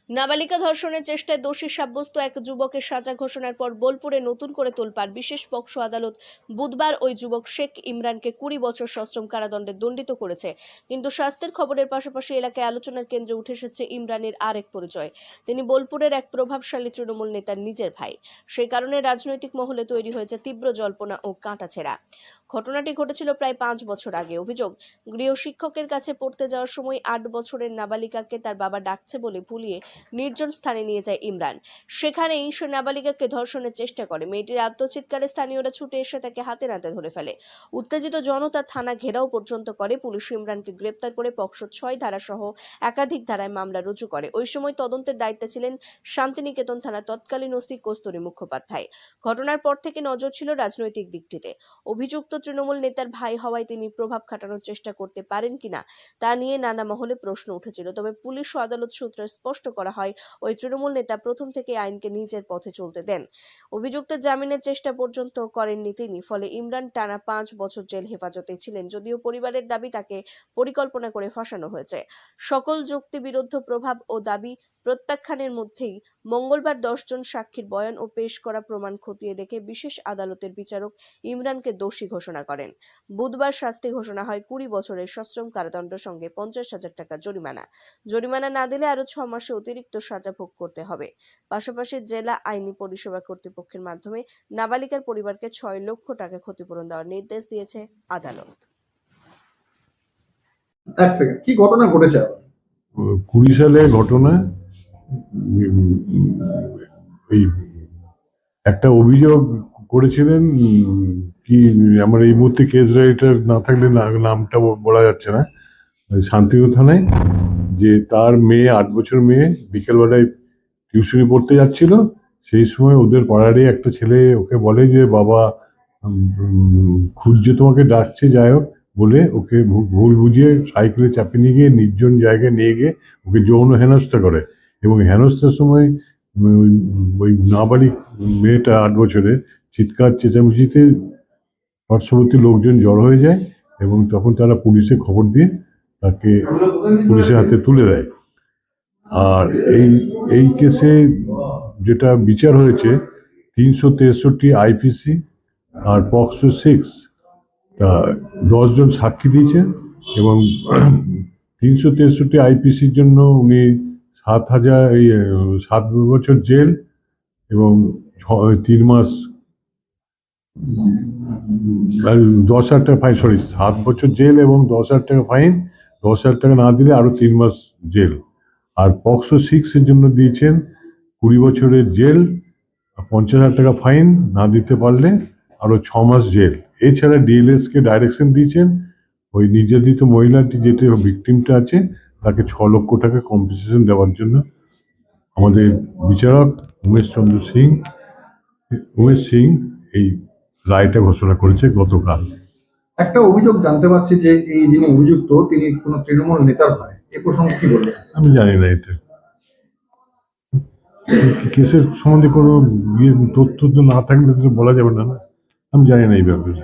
নাবালিকা ধর্ষণের চেষ্টায় দোষী সাব্যস্ত এক যুবকের সাজা ঘোষণার পর বোলপুরে নতুন করে তোলপাড়। বিশেষ পক্সো আদালত বুধবার ওই যুবক শেখ ইমরানকে 20 বছর সশ্রম কারাদণ্ডে দণ্ডিত করেছে। কিন্তু স্বাস্থ্যের খবরের পাশাপাশি এলাকায় আলোচনার কেন্দ্রে উঠে এসেছে ইমরানের আরেক পরিচয়। তিনি বোলপুরের এক প্রভাবশালী তৃণমূল নেতার নিজের ভাই। সেই কারণে রাজনৈতিক মহলে তৈরি হয়েছে তীব্র জল্পনা ও কাঁটাছেঁড়া। ঘটনাটি ঘটেছিল প্রায় 5 বছর আগে। অভিযোগ, গৃহশিক্ষকের কাছে পড়তে যাওয়ার সময় 8 বছরের নাবালিকাকে তার বাবা ডাকছে বলে ভুলিয়ে নির্জন স্থানে নিয়ে যায় ইমরান। সেখানেই সে নাবালিকাকে ধর্ষণের চেষ্টা করে। মেয়েটির আত্মচিৎকারে স্থানীয়রা ছুটে এসে তাকে হাতে নাতে ধরে ফেলে। উত্তেজিত জনতা থানা ঘেরাও পর্যন্ত করে। পুলিশ ইমরানকে গ্রেপ্তার করে পক্সো 6 ধারা সহ একাধিক ধারায় মামলা রুজু করে। ওই সময় তদন্তের দায়িত্বে ছিলেন শান্তিনিকেতন থানার তৎকালীন ওসি কস্তুরী মুখোপাধ্যায়। ঘটনার পর থেকে নজর ছিল রাজনৈতিক দিকটিতে। অভিযুক্ত তৃণমূল নেতার ভাই হওয়ায় তিনি প্রভাব খাটানোর চেষ্টা করতে পারেন কিনা তা নিয়ে নানা মহলে প্রশ্ন উঠেছিল। তবে পুলিশ ও আদালত সূত্রে স্পষ্ট করা হয়, ওই তৃণমূল নেতা প্রথম থেকে আইনকে নিজের পথে চলতে দেন। অভিযুক্তের জামিনের চেষ্টা পর্যন্ত করেননি তিনি। ফলে ইমরান টানা 5 বছর জেল হেফাজতে ছিলেন। যদিও পরিবারের দাবি তাকে পরিকল্পনা করে ফাঁসানো হয়েছে। সকল যুক্তিবিরুদ্ধ প্রভাব ও দাবি প্রত্যাখ্যানের মধ্যেই মঙ্গলবার 10 জন সাক্ষীর বয়ান ও পেশ করা প্রমাণ খতিয়ে দেখে বিশেষ আদালতের বিচারক ইমরানকে দোষী ঘোষণা করেন। বুধবার শাস্তি ঘোষণা হয় 20 বছরের সশ্রম কারাদণ্ড সঙ্গে 50,000 টাকা জরিমানা। জরিমানা না দিলে আরো 6 মাসে অতিরিক্ত সাজা ভোগ করতে হবে। পাশাপাশি জেলা আইনি পরিষেবা কর্তৃপক্ষের মাধ্যমে নাবালিকার পরিবারকে 6 লক্ষ টাকা ক্ষতিপূরণ দেওয়ার নির্দেশ দিয়েছে আদালত। এক সেকেন্ড, কি ঘটনা ঘটেছে? 20 সালে ঘটনা। এই একটা অভিযোগ করেছিলেন, কি আমার এই মুহূর্তে কেস রাইটার না থাকলে নামটা বলা যাচ্ছে না, শান্তিনিকেতন থানায়, যে তার মেয়ে 8 বছর মেয়ে বিকেলবেলায় টিউশনি পড়তে যাচ্ছিল। সেই সময় ওদের পাড়ারই একটা ছেলে ওকে বলে যে বাবা খুঁজছে, তোমাকে ডাকছে, যাই হোক বলে ওকে ভুল বুঝিয়ে সাইকেলে চাপিয়ে নিয়ে গিয়ে নির্জন জায়গায় নিয়ে গিয়ে ওকে যৌন হেনস্থা করে। এবং হেনস্থার সময় ওই নাবালিক মেয়েটা 8 বছরের চিৎকার চেঁচামেচিতে পার্শ্ববর্তী লোকজন জড়ো হয়ে যায় এবং তখন তারা পুলিশে খবর দিয়ে তাকে পুলিশের হাতে তুলে দেয়। আর এই কেসে যেটা বিচার হয়েছে 363 আইপিসি আর পক্সো 6, তা 10 জন সাক্ষী দিয়েছেন এবং 363 আইপিসির জন্য উনি 7 বছর জেল এবং 3 মাস 10,000 টাকা ফাইন, 7 বছর জেল এবং 10,000 টাকা ফাইন, 10,000 টাকা না দিলে আরো 3 মাস জেল। আর পক্সো 6 এর জন্য দিয়েছেন 20 বছরের জেল, 50,000 টাকা ফাইন, না দিতে পারলে আরো 6 মাস জেল। এছাড়া ডিএলএস কে ডাইরেকশন দিয়েছেন ওই নির্যাতিত মহিলাটি, যেটা ভিকটিমটা আছে, তাকে 6 লক্ষ টাকা কম্পেনসেশন দেওয়ার জন্য আমাদের বিচারক উমেশ সিং এই রায়টা ঘোষণা করেছে গতকাল। একটা অভিযোগ জানতে পারছি যে এই যিনি অভিযুক্ত তিনি কোন তৃণমূল নেতার ভাই। এ প্রসঙ্গে কি বলবেন? আমি জানি না, এটা কেসের সম্বন্ধে কোনো তথ্য তো না থাকলে বলা যাবে না। আমি জানি না এই ব্যাপারে।